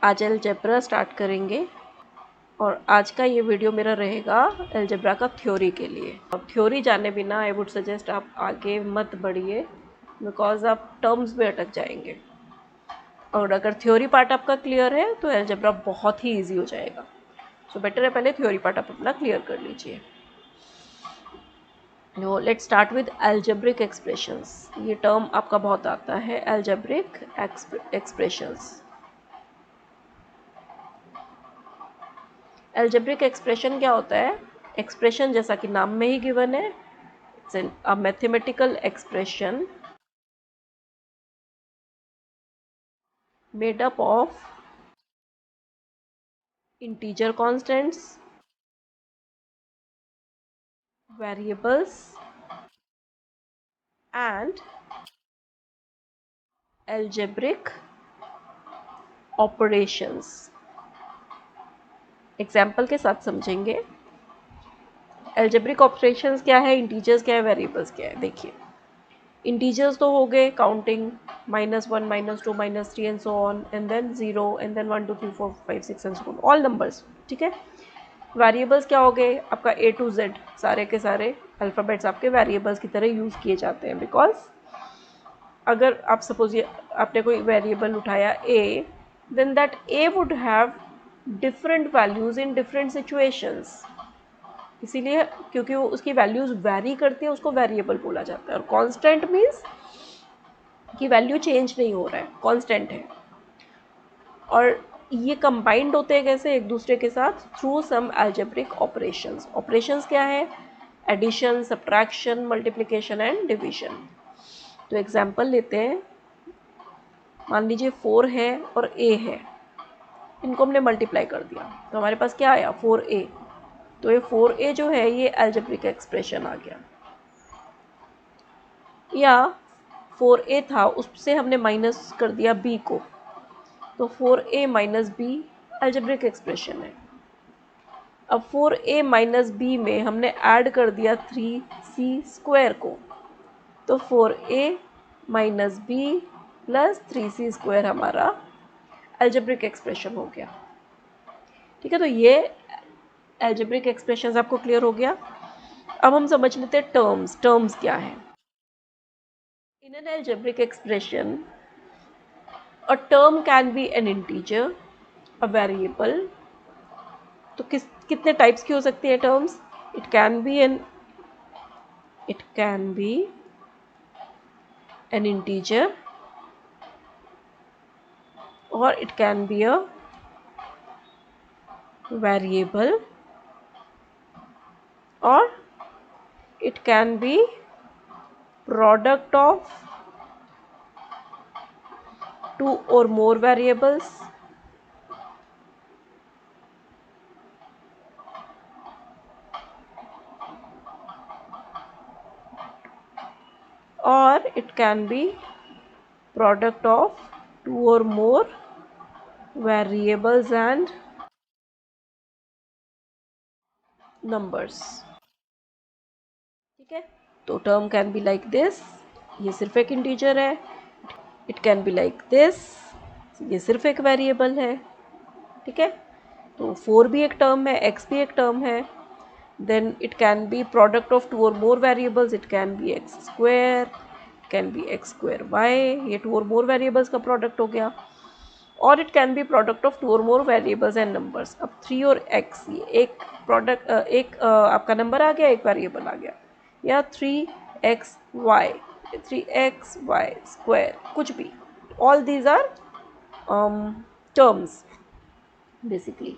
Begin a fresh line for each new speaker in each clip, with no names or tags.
आज algebra start करेंगे और आज का ये वीडियो मेरा रहेगा अलजेब्रा का थ्योरी के लिए। अब थ्योरी जाने बिना आई वुड सजेस्ट आप आगे मत बढ़िए, बिकॉज आप टर्म्स में अटक जाएंगे। और अगर थ्योरी पार्ट आपका क्लियर है तो अलजेब्रा बहुत ही ईजी हो जाएगा। सो बेटर है पहले थ्योरी पार्ट आप अपना क्लियर कर लीजिए। No, let's start with algebraic expressions. ये टर्म आपका बहुत आता है, अलजेब्रिक एक्सप्रेशंस। अलजेब्रिक एक्सप्रेशन क्या होता है? एक्सप्रेशन जैसा कि नाम में ही गिवन है, it's a mathematical expression made up of integer constants, variables and algebraic operations। Example के साथ समझेंगे। algebraic operations क्या है, इंटीजर्स क्या है, वेरिएबल्स क्या है। देखिए, इंटीजर्स तो हो गए counting -1 -2 -3 and so on, and then 0 and then 1 2 3 4 5 6 and so on, all numbers. ठीक है। वेरिएबल्स क्या हो गए, आपका A to Z सारे के सारे अल्फ़ाबेट्स आपके वेरिएबल्स की तरह यूज़ किए जाते हैं। बिकॉज अगर आप सपोज आपने कोई वेरिएबल उठाया A, then that A would have different values in different situations. इसीलिए क्योंकि वो उसकी वैल्यूज़ वैरी करती है, उसको वेरिएबल बोला जाता है। और कांस्टेंट मीन्स कि वैल्यू चेंज नहीं हो रहा है, कांस्टेंट है। और ये कंबाइंड होते हैं कैसे एक दूसरे के साथ, through some algebraic operations. Operations क्या है, addition, subtraction, multiplication and division. तो एग्जांपल लेते हैं। मान लीजिए 4 है और A है, इनको हमने मल्टीप्लाई कर दिया तो हमारे पास क्या आया, 4A। तो ये 4A जो है ये अलजेब्रिक एक्सप्रेशन आ गया। या 4A था, उससे हमने माइनस कर दिया B को, तो 4A minus B algebraic expression है। अब 4A माइनस B में हमने ऐड कर दिया 3C स्क्वायर को, तो 4A minus B plus 3C square हमारा अलजेब्रिक एक्सप्रेशन हो गया। ठीक है, तो ये अलजेब्रिक एक्सप्रेशन आपको क्लियर हो गया। अब हम समझ लेते हैं टर्म्स। टर्म्स क्या है? In an algebraic expression a term can be N integer, a variable. तो कितने टाइप्स की हो सकती है terms? It can be N integer, or it can be a variable, or it can be product of two or more variables, or it can be product of two or more variables and numbers। ठीक है, तो term can be like this, ये सिर्फ एक integer है। It can be like this, ये सिर्फ एक वेरिएबल है। ठीक है, तो 4 भी एक टर्म है, x भी एक टर्म है। Then it can be product of two or more variables, it can be x square, it can be x square y, ये two or more variables का product हो गया। और it can be product of two or more variables and numbers। अब 3 और x, ये एक product एक आपका नंबर आ गया, एक वेरिएबल आ गया। या 3xy, 3xy square, कुछ भी, all these are terms basically।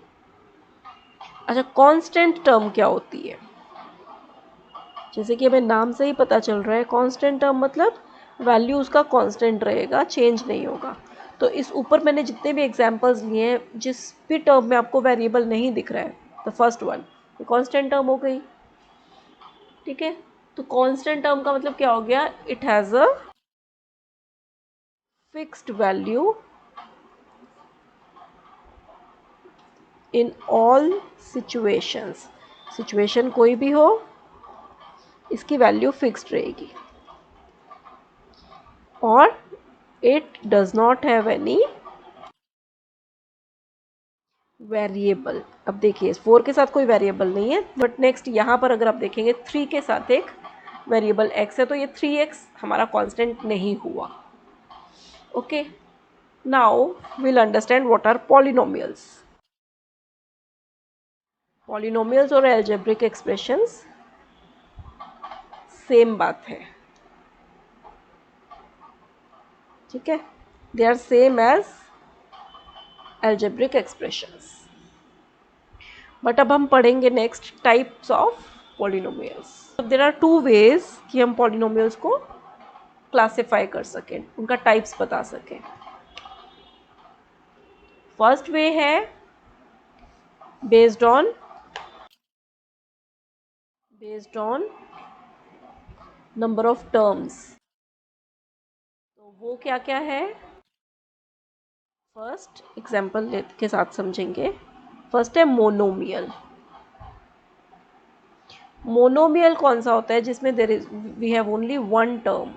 अच्छा, कांस्टेंट टर्म क्या होती है? जैसे कि हमें नाम से ही पता चल रहा है, कांस्टेंट टर्म मतलब वैल्यू उसका कांस्टेंट रहेगा, चेंज नहीं होगा। तो इस ऊपर मैंने जितने भी एग्जांपल्स लिए हैं, जिस भी टर्म में आपको वेरिएबल नहीं दिख रहा है, द फर्स्ट वन, ये कांस्टेंट टर्म हो गई। ठीक है, तो कांस्टेंट टर्म का मतलब क्या हो गया, it has a fixed value in all situations. Situation कोई भी हो, इसकी वैल्यू फिक्स्ड रहेगी। और it does not have any variable, अब देखिए 4 के साथ कोई वेरिएबल नहीं है, बट नेक्स्ट यहाँ पर अगर आप देखेंगे 3 के साथ एक वेरिएबल x है, तो ये 3x हमारा कांस्टेंट नहीं हुआ। Okay, now will understand what are polynomials. Polynomials और एल्जेब्रिक एक्सप्रेशंस सेम बात है, ठीक है, they are same as algebraic expressions. But अब हम पढ़ेंगे next types of polynomials. There are two ways कि हम पॉलिनोमियल्स को क्लासिफाई कर सकें, उनका टाइप्स बता सकें। फर्स्ट वे है based on number of terms. तो वो क्या क्या है, फर्स्ट एग्जाम्पल के साथ समझेंगे। फर्स्ट है मोनोमियल। मोनोमियल कौन सा होता है, जिसमें there is we have only one term.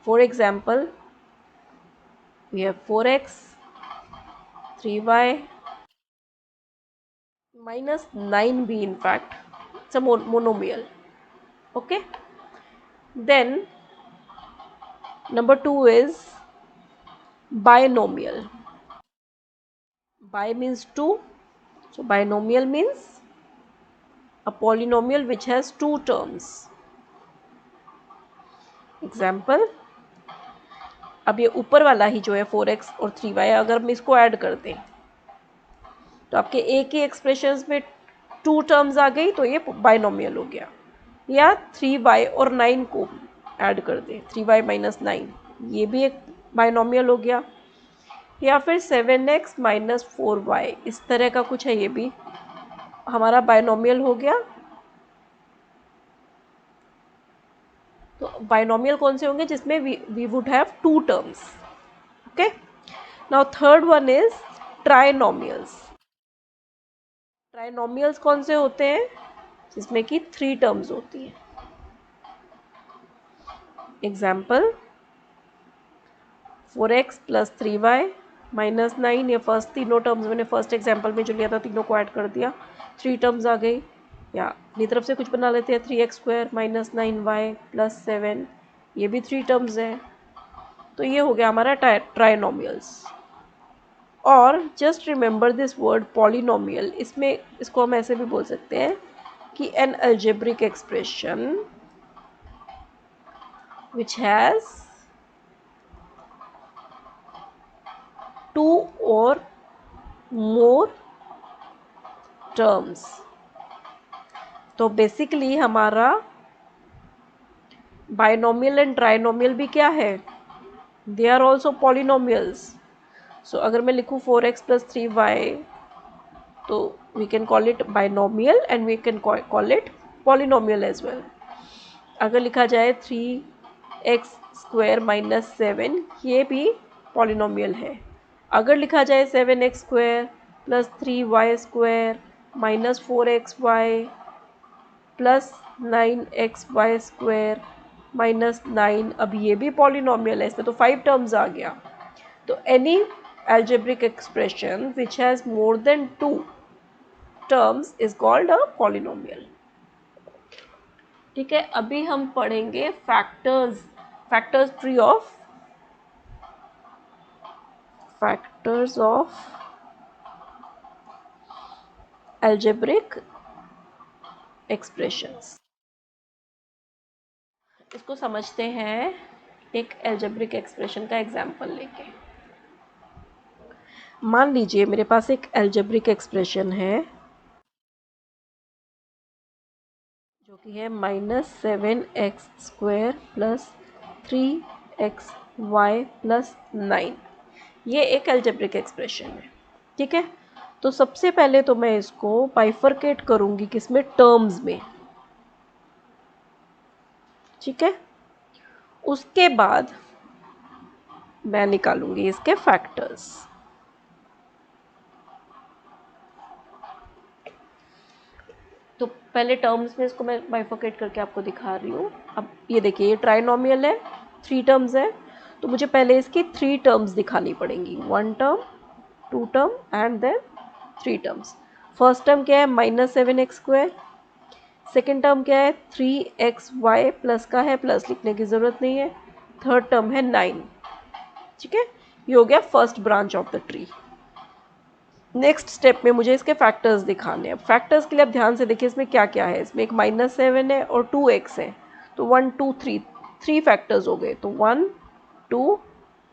For example we have 4x 3y minus 9b, in fact it's a monomial. Okay, then number 2 is binomial. Bi means 2, so binomial means a polynomial which has two terms. Example, अब ये ऊपर वाला ही जो है 4x और 3y, अगर हम इसको ऐड कर दें तो आपके एक ही एक्सप्रेशंस में टू टर्म्स आ गई, तो ये बाइनोमियल हो गया। या 3y और 9 को ऐड कर दें, 3y माइनस 9, ये भी एक बाइनोमियल हो गया। या फिर 7x माइनस 4y, इस तरह का कुछ है, ये भी हमारा बाइनोमियल हो गया। तो बाइनोमियल कौन से होंगे, जिसमें we would have two terms. Okay, now third one is trinomials. Trinomials कौन से होते हैं, जिसमें कि 3 टर्म्स होती हैं। Example 4x plus 3y minus 9, ये फर्स्ट तीनों टर्म्स मैंने फर्स्ट एग्जाम्पल में जो लिया था तीनों को ऐड कर दिया, 3 टर्म्स आ गई। या अपनी तरफ से कुछ बना लेते हैं, 3x² माइनस 9y प्लस 7, ये भी 3 टर्म्स हैं। तो ये हो गया हमारा ट्राइनोमियल्स। और just remember this word polynomial, इसमें इसको हम ऐसे भी बोल सकते हैं कि an algebraic expression which has 2 or more terms। तो बेसिकली हमारा बाइनोमियल एंड ट्राइनोमियल भी क्या है, they are also polynomials. So अगर मैं लिखूँ 4x प्लस 3y, तो we can call it binomial and we can call it polynomial as well. अगर लिखा जाए 3x² माइनस 7, ये भी पॉलिनोमियल है। अगर लिखा जाए 7x² plus 3y² minus 4xy plus 9xy² minus 9, अब ये भी पॉलिनोमियल है, इसमें तो 5 टर्म्स आ गया। तो any algebraic expression which has more than 2 terms is called a polynomial। ठीक है, अभी हम पढ़ेंगे फैक्टर्स ऑफ algebraic expressions। इसको समझते हैं एक algebraic expression का एग्जाम्पल लेके। मान लीजिए मेरे पास एक algebraic expression है जो कि है -7x² प्लस 3xy प्लस 9। ये एक algebraic expression है, ठीक है। तो सबसे पहले तो मैं इसको बाइफरकेट करूंगी किसमें, टर्म्स में, ठीक है। उसके बाद मैं निकालूंगी इसके फैक्टर्स। तो पहले टर्म्स में इसको मैं बाइफरकेट करके आपको दिखा रही हूँ। अब ये देखिए, ये ट्राइनोमियल है, 3 टर्म्स है, तो मुझे पहले इसकी 3 टर्म्स दिखानी पड़ेंगी, 1 term, 2 term and then 3 terms. First term क्या है -7x², सेकेंड टर्म क्या है 3xy प्लस का है, प्लस लिखने की ज़रूरत नहीं है, थर्ड टर्म है 9। ठीक है, ये हो गया first branch of the tree. Next step में मुझे इसके फैक्टर्स दिखाने हैं। फैक्टर्स के लिए आप ध्यान से देखिए इसमें क्या क्या है। इसमें एक -7 है और 2x है, तो 1 2 3 3 फैक्टर्स हो गए। तो 1 2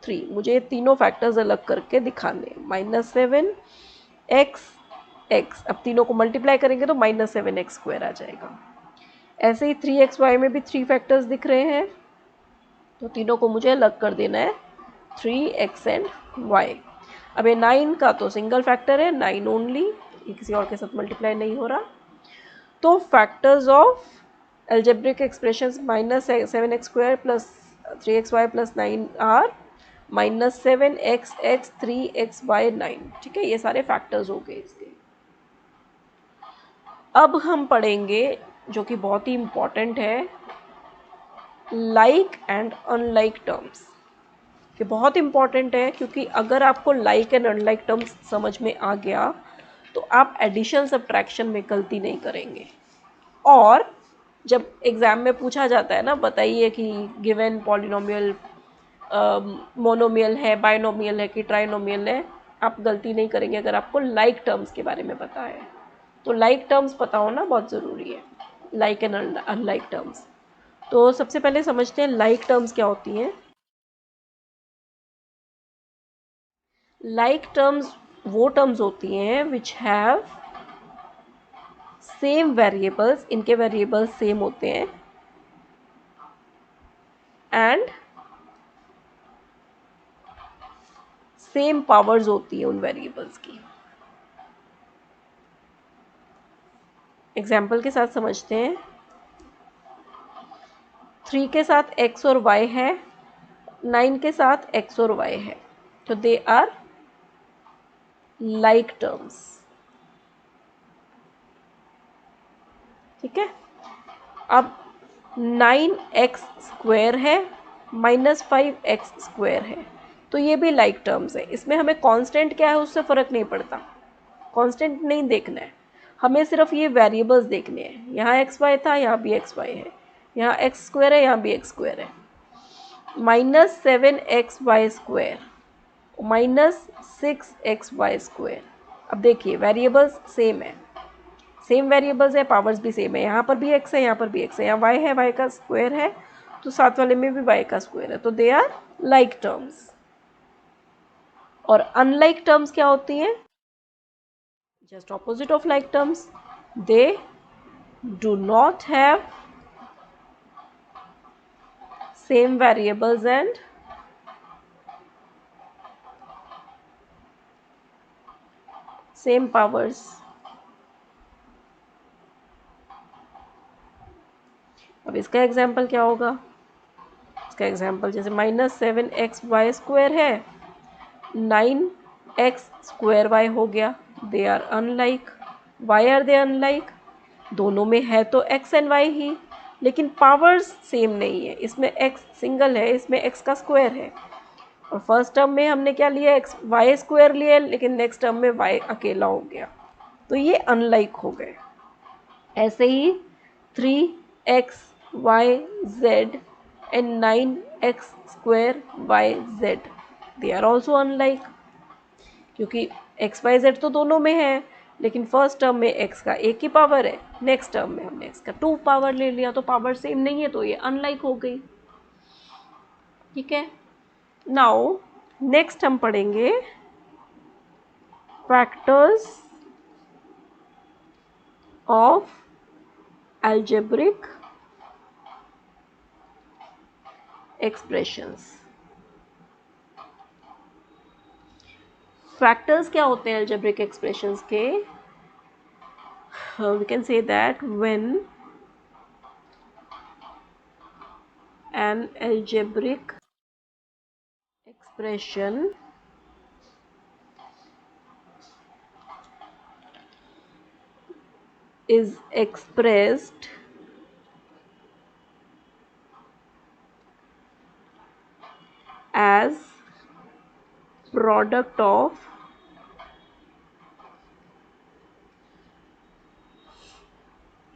3 मुझे ये तीनों फैक्टर्स अलग करके दिखाने हैं। -7 x x, अब तीनों को मल्टीप्लाई करेंगे तो -7x² आ जाएगा। ऐसे ही 3xy में भी 3 फैक्टर्स दिख रहे हैं, तो तीनों को मुझे अलग कर देना है, 3x एंड y। अब ये 9 का तो सिंगल फैक्टर है, 9 ओनली, ये किसी और के साथ मल्टीप्लाई नहीं हो रहा। तो factors of algebraic expressions -7x² plus 3xy plus 9 are -7xx 3xy 9। ठीक है, ये सारे फैक्टर्स हो गए इसके। अब हम पढ़ेंगे जो कि बहुत ही इम्पॉर्टेंट है, लाइक एंड अनलाइक टर्म्स। ये बहुत इंपॉर्टेंट है क्योंकि अगर आपको लाइक एंड अनलाइक टर्म्स समझ में आ गया तो आप एडिशन सब्ट्रैक्शन में गलती नहीं करेंगे। और जब एग्ज़ाम में पूछा जाता है ना, बताइए कि गिवन पॉलिनोमियल मोनोमियल है, बाइनोमियल है कि ट्राइनोमियल है, आप गलती नहीं करेंगे अगर आपको लाइक टर्म्स के बारे में पता है। तो लाइक टर्म्स पता होना बहुत ज़रूरी है, लाइक एंड अनलाइक टर्म्स। तो सबसे पहले समझते हैं लाइक टर्म्स क्या होती हैं। लाइक टर्म्स वो टर्म्स होती हैं विच हैव सेम वेरिएबल्स, इनके वेरिएबल्स सेम होते हैं, एंड सेम पावर्स होती है उन वेरिएबल्स की। एग्जाम्पल के साथ समझते हैं। 3 के साथ x और y है, 9 के साथ x और y है, तो दे आर लाइक टर्म्स। ठीक है, अब 9x² है, -5x² है, तो ये भी लाइक टर्म्स है। इसमें हमें कांस्टेंट क्या है उससे फ़र्क नहीं पड़ता, कांस्टेंट नहीं देखना है, हमें सिर्फ ये वेरिएबल्स देखने हैं। यहाँ xy था, यहाँ भी xy है, यहाँ x² है, यहाँ भी x² है। -7xy² -6xy²। अब देखिए वेरिएबल्स सेम है, सेम वेरिएबल्स है, पावर्स भी सेम है। यहाँ पर भी x है, यहाँ पर भी x है, यहाँ y है, y का स्क्वायर है, तो साथ वाले में भी y का स्क्वायर है, तो दे आर लाइक टर्म्स। और अनलाइक टर्म्स क्या होती हैं? Just opposite of like terms, they do not have same variables and same powers. अब इसका एग्जाम्पल क्या होगा? इसका एग्जाम्पल जैसे -7xy² है, 9x² हो गया, they are unlike. Why are they unlike? दोनों में है तो x एंड y ही, लेकिन पावर्स सेम नहीं है। इसमें x सिंगल है, इसमें x का स्क्वायर है। और फर्स्ट टर्म में हमने क्या लिया, x y² लिया, लेकिन नेक्स्ट टर्म में y अकेला हो गया, तो ये अनलाइक हो गए। ऐसे ही 3xyz and 9x²yz, they are also unlike, क्योंकि xyz तो दोनों में है, लेकिन फर्स्ट टर्म में x का एक ही पावर है, नेक्स्ट टर्म में हमने x का 2 पावर ले लिया, तो पावर सेम नहीं है, तो ये अनलाइक हो गई। ठीक है, नाउ नेक्स्ट हम पढ़ेंगे factors of algebraic expressions। Factors क्या होते हैं algebraic expressions के? We can say that when an algebraic expression is expressed as product of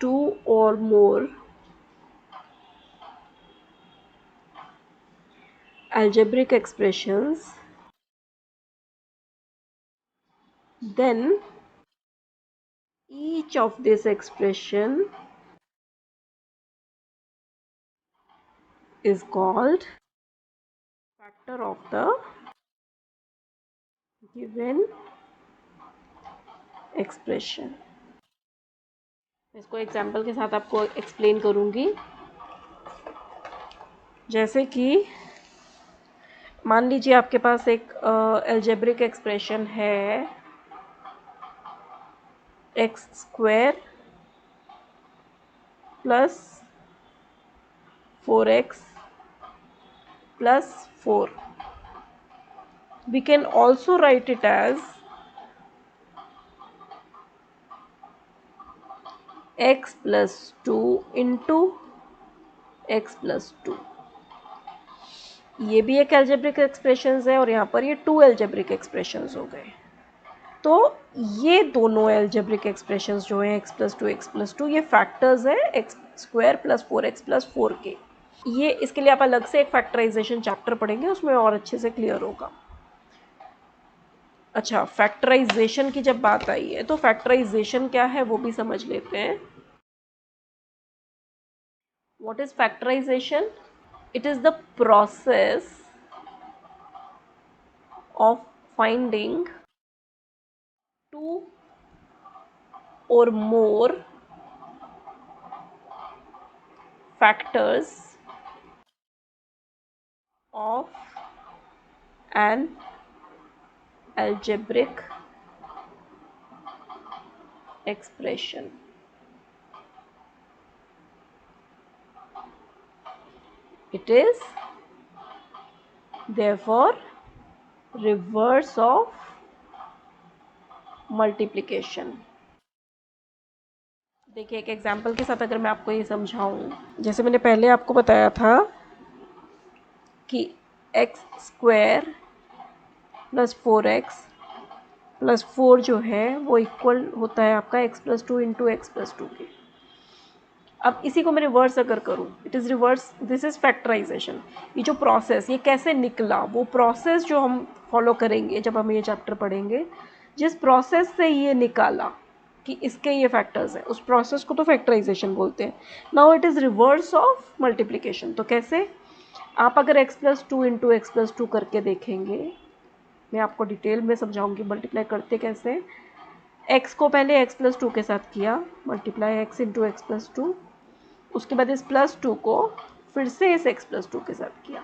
two or more algebraic expressions, then each of this expression is called factor of the given expression. इसको example के साथ आपको explain करूंगी। जैसे कि मान लीजिए आपके पास एक अलजेब्रिक एक्सप्रेशन है x square plus 4x plus 4. We can also write it as x plus 2 into x plus 2. ये भी एक एल्जेब्रिक एक्सप्रेशंस है और यहाँ पर ये टू एल्जेब्रिक एक्सप्रेशंस हो गए। तो ये दोनों एल्जेब्रिक एक्सप्रेशंस जो हैं x plus 2 ये फैक्टर्स है x square plus 4x plus 4 के। ये इसके लिए आप अलग से एक फैक्टराइजेशन चैप्टर पढ़ेंगे, उसमें और अच्छे से क्लियर होगा। अच्छा, फैक्टराइजेशन की जब बात आई है तो फैक्टराइजेशन क्या है वो भी समझ लेते हैं। What is factorization? It is the process of finding two or more factors of an algebraic expression. It is therefore reverse of multiplication. देखिए एक एग्जाम्पल के साथ अगर मैं आपको ये समझाऊं, जैसे मैंने पहले आपको बताया था कि x square plus 4x plus 4 जो है वो इक्वल होता है आपका x plus 2 into x plus 2 के। अब इसी को मैं रिवर्स अगर करूँ, it is reverse, this is factorization. ये जो प्रोसेस ये कैसे निकला, वो प्रोसेस जो हम फॉलो करेंगे जब हम ये चैप्टर पढ़ेंगे, जिस प्रोसेस से ये निकाला कि इसके ये फैक्टर्स हैं, उस प्रोसेस को तो फैक्टराइजेशन बोलते हैं। Now it is reverse of multiplication. तो कैसे? आप अगर x plus 2 into x plus 2 करके देखेंगे, मैं आपको डिटेल में समझाऊंगी मल्टीप्लाई करते कैसे। x को पहले x प्लस 2 के साथ किया, multiply x into x plus 2, उसके बाद इस प्लस 2 को फिर से इस x प्लस 2 के साथ किया।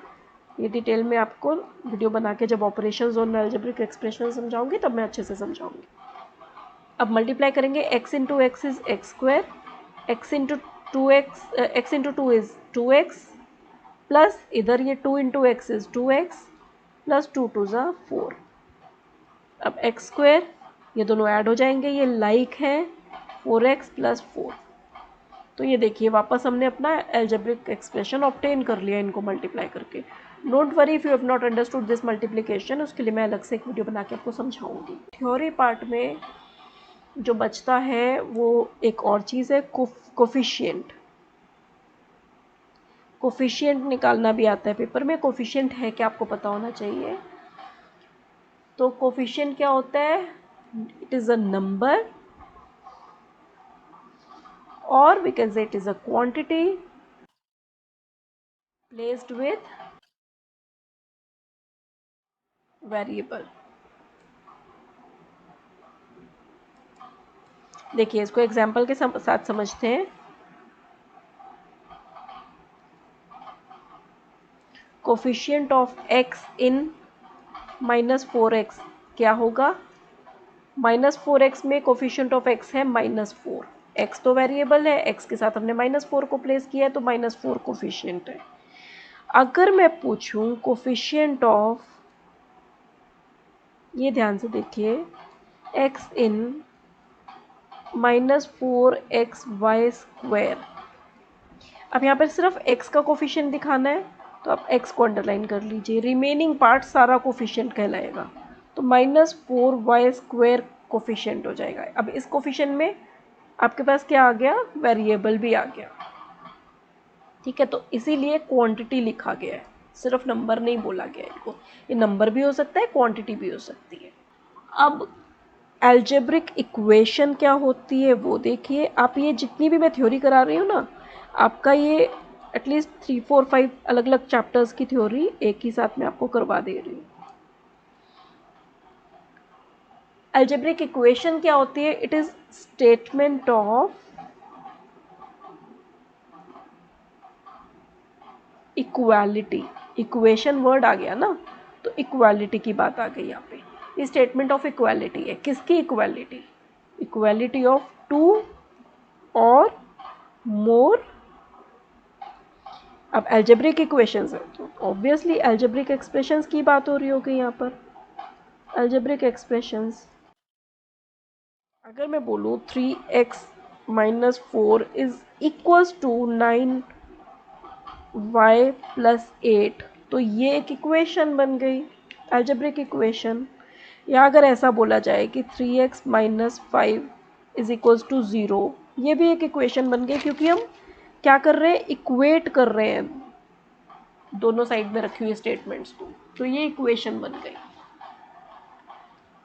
ये डिटेल में आपको वीडियो बना के जब ऑपरेशंस और अलजेब्रिक एक्सप्रेशन समझाऊंगी तब मैं अच्छे से समझाऊंगी। अब मल्टीप्लाई करेंगे, x into x is x square, x into 2x, x into 2 is 2x plus इधर ये 2 into x is 2x plus 2 two ज़ा 4। अब एक्स स्क्वायर ये दोनों ऐड हो जाएंगे, ये लाइक है 4x प्लस 4। तो ये देखिए वापस हमने अपना एल्जेब्रिक एक्सप्रेशन ऑब्टेन कर लिया इनको मल्टीप्लाई करके। Don't worry if you have not understood this multiplication, उसके लिए मैं अलग से एक वीडियो बना के आपको समझाऊंगी। थ्योरी पार्ट में जो बचता है वो एक और चीज़ है, कोफिशिएंट। कोफिशिएंट निकालना भी आता है पेपर में। कोफिशिएंट है क्या आपको पता होना चाहिए। तो कोफिशिएंट क्या होता है? It is a number or we can say it is a quantity placed with variable. देखिए इसको एग्जाम्पल के साथ समझते हैं। Coefficient of x in -4x क्या होगा? -4x में कोफिशिएंट ऑफ x है -4। x तो वेरिएबल है, x के साथ हमने -4 को प्लेस किया है तो -4 कोफिशिएंट है। अगर मैं पूछूं कोफिशिएंट ऑफ, ये ध्यान से देखिए, x इन -4xy स्क्वायर। अब यहाँ पर सिर्फ x का कोफिशिएंट दिखाना है तो आप x को अंडरलाइन कर लीजिए, रिमेनिंग पार्ट सारा कोफिशिएंट कहलाएगा। तो -4y² कोफिशिएंट हो जाएगा। अब इस कोफिशिएंट में आपके पास क्या आ गया, वेरिएबल भी आ गया। ठीक है, तो इसीलिए क्वांटिटी लिखा गया है, सिर्फ नंबर नहीं बोला गया इनको। ये नंबर भी हो सकता है, क्वांटिटी भी हो सकती है। अब एल्जेब्रिक इक्वेशन क्या होती है वो देखिए। आप ये जितनी भी मैं थ्योरी करा रही हूँ ना, आपका ये एटलीस्ट 3, 4, 5 अलग अलग चैप्टर्स की थ्योरी एक ही साथ में आपको करवा दे रही हूँ। एल्जेब्रिक इक्वेशन क्या होती है, it is statement of equality. Equation word आ गया ना, तो इक्वालिटी की बात आ गई यहाँ पे। ये स्टेटमेंट ऑफ इक्वालिटी है। किसकी equality? Equality of to or मोर। अब एल्जेब्रिक इक्वेशंस है तो ऑब्वियसली एल्जेब्रिक एक्सप्रेशंस की बात हो रही होगी यहाँ पर। एल्जेब्रिक एक्सप्रेशंस, अगर मैं बोलूँ 3x - 4 is equals to 9y + 8, तो ये एक इक्वेशन बन गई, एल्जेब्रिक इक्वेशन। या अगर ऐसा बोला जाए कि 3x - 5 इज इक्वल्स टू 0, ये भी एक इक्वेशन बन गई, क्योंकि हम क्या कर रहे हैं, इक्वेट कर रहे हैं दोनों साइड में रखी हुई स्टेटमेंट्स को, तो ये इक्वेशन बन गई।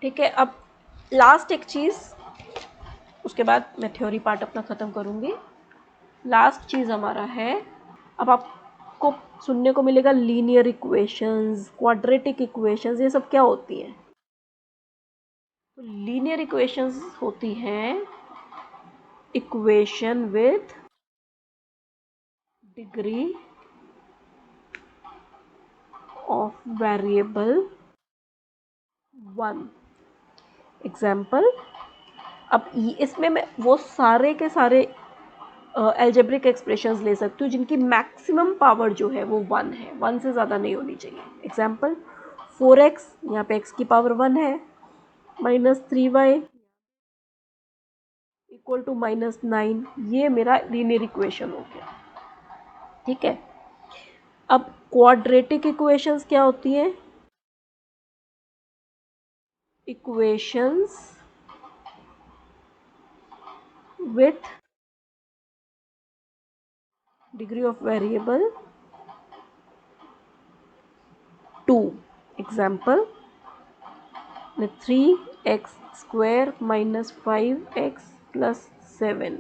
ठीक है, अब लास्ट एक चीज़, उसके बाद मैं थ्योरी पार्ट अपना ख़त्म करूँगी। लास्ट चीज़ हमारा है, अब आपको सुनने को मिलेगा लीनियर इक्वेशंस, क्वाड्रेटिक इक्वेशंस, ये सब क्या होती हैं? तो लीनियर इक्वेशंस होती हैं equation with degree of variable 1। Example, अब इसमें मैं वो सारे के सारे एल्जेब्रिक एक्सप्रेशंस ले सकती हूँ जिनकी मैक्सिमम पावर जो है वो 1 है, 1 से ज़्यादा नहीं होनी चाहिए। एग्जाम्पल 4x, यहाँ पे x की पावर 1 है, -3y इक्वल टू -9, ये मेरा लीनियर इक्वेशन हो गया। ठीक है, अब क्वाड्रेटिक इक्वेशंस क्या होती हैं? Equations with degree of variable 2। Example 3x² - 5x + 7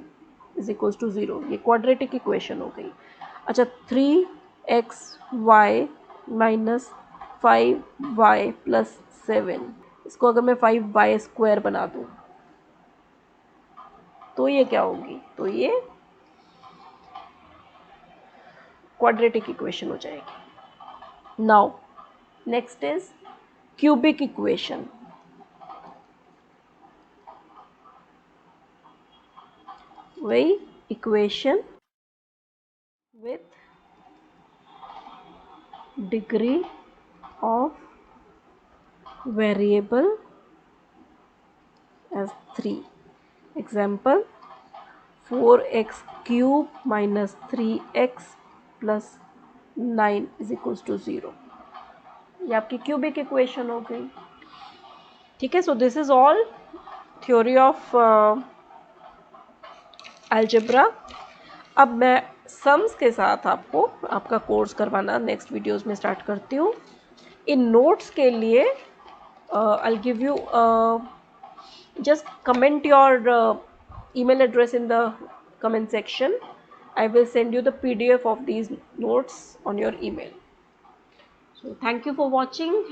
is equals to 0, ये क्वाड्रेटिक इक्वेशन हो गई। अच्छा, 3xy - 5y + 7, इसको अगर मैं 5y² बना दूँ तो ये क्या होगी? तो ये क्वाड्रेटिक इक्वेशन हो जाएगी। Now next is cubic equation. वही equation with degree of variable as 3। Example 4x³ - 3x + 9 is equals to 0, ये आपकी क्यूबिक इक्वेशन हो गई। ठीक है, so this is all theory of algebra. अब मैं सम्स के साथ आपको आपका कोर्स करवाना नेक्स्ट वीडियोस में स्टार्ट करती हूँ। इन नोट्स के लिए I will give you, just comment your email address in the comment section. I will send you the PDF of these notes on your email. So thank you for watching.